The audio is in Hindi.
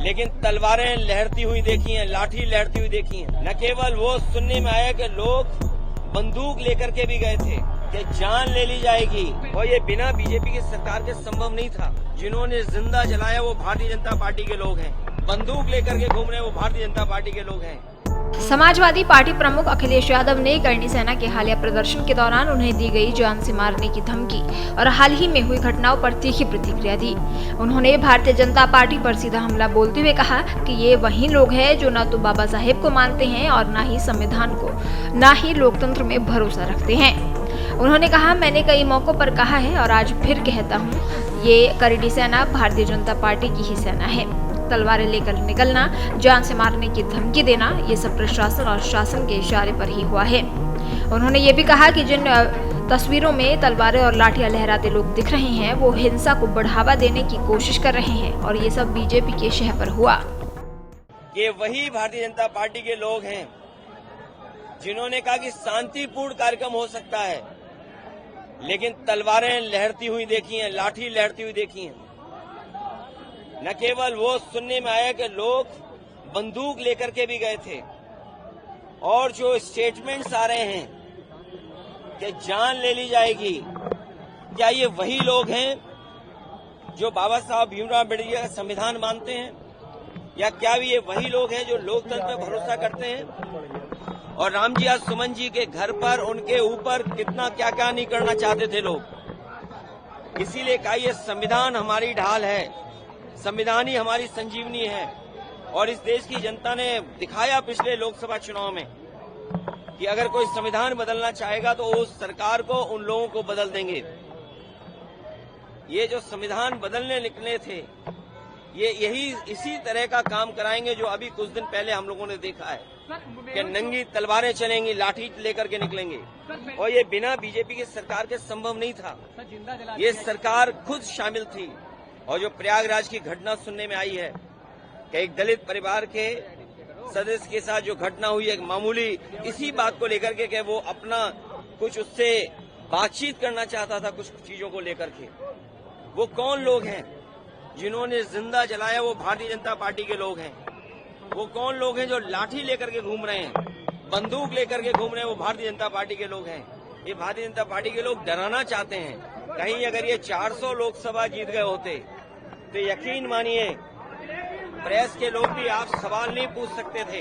लेकिन तलवारें लहरती हुई देखी हैं, लाठी लहरती हुई देखी हैं। न केवल वो सुनने में आया कि लोग बंदूक लेकर के भी गए थे कि जान ले ली जाएगी, और ये बिना बीजेपी की सरकार के संभव नहीं था। जिन्होंने जिंदा जलाया वो भारतीय जनता पार्टी के लोग हैं, बंदूक लेकर के घूम रहे हैं वो भारतीय जनता पार्टी के लोग हैं। समाजवादी पार्टी प्रमुख अखिलेश यादव ने करणी सेना के हालिया प्रदर्शन के दौरान उन्हें दी गई जान से मारने की धमकी और हाल ही में हुई घटनाओं पर तीखी प्रतिक्रिया दी। उन्होंने भारतीय जनता पार्टी पर सीधा हमला बोलते हुए कहा कि ये वही लोग हैं जो न तो बाबा साहेब को मानते हैं और न ही संविधान को, न ही लोकतंत्र में भरोसा रखते हैं। उन्होंने कहा, मैंने कई मौकों पर कहा है और आज फिर कहता हूँ, ये करणी सेना भारतीय जनता पार्टी की ही सेना है। तलवारें लेकर निकलना, जान से मारने की धमकी देना, ये सब प्रशासन और शासन के इशारे पर ही हुआ है। उन्होंने ये भी कहा कि जिन तस्वीरों में तलवारें और लाठियां लहराते लोग दिख रहे हैं वो हिंसा को बढ़ावा देने की कोशिश कर रहे हैं और ये सब बीजेपी के शह पर हुआ। ये वही भारतीय जनता पार्टी के लोग हैं जिन्होंने कहा कि शांतिपूर्ण कार्यक्रम हो सकता है, लेकिन तलवारें लहरती हुई देखी हैं, लाठी लहरती हुई देखी हैं। न केवल वो सुनने में आया कि लोग बंदूक लेकर के भी गए थे, और जो स्टेटमेंट्स आ रहे हैं कि जान ले ली जाएगी, क्या ये वही लोग हैं जो बाबा साहब भीमराव अम्बेडकर का संविधान मानते हैं, या क्या ये वही लोग हैं जो लोकतंत्र पर भरोसा करते हैं? और राम जी आज सुमन जी के घर पर उनके ऊपर कितना क्या क्या नहीं करना चाहते थे लोग। इसीलिए कहा ये संविधान हमारी ढाल है, संविधान ही हमारी संजीवनी है। और इस देश की जनता ने दिखाया पिछले लोकसभा चुनाव में कि अगर कोई संविधान बदलना चाहेगा तो उस सरकार को, उन लोगों को बदल देंगे। ये जो संविधान बदलने निकले थे, ये इसी तरह का काम कराएंगे जो अभी कुछ दिन पहले हम लोगों ने देखा है कि नंगी तलवारें चलेंगी, लाठी लेकर के निकलेंगे। और ये बिना बीजेपी की सरकार के संभव नहीं था। ये सरकार खुद शामिल थी। और जो प्रयागराज की घटना सुनने में आई है कि एक दलित परिवार के सदस्य के साथ जो घटना हुई, एक मामूली इसी बात को लेकर के वो अपना कुछ उससे बातचीत करना चाहता था, कुछ चीजों को लेकर के। वो कौन लोग हैं जिन्होंने जिंदा जलाया? वो भारतीय जनता पार्टी के लोग हैं। वो कौन लोग हैं जो लाठी लेकर के घूम रहे हैं, बंदूक लेकर के घूम रहे हैं? वो भारतीय जनता पार्टी के लोग हैं। ये भारतीय जनता पार्टी के लोग डराना चाहते हैं। कहीं अगर ये 400 लोकसभा जीत गए होते तो यकीन मानिए प्रेस के लोग भी आप सवाल नहीं पूछ सकते थे।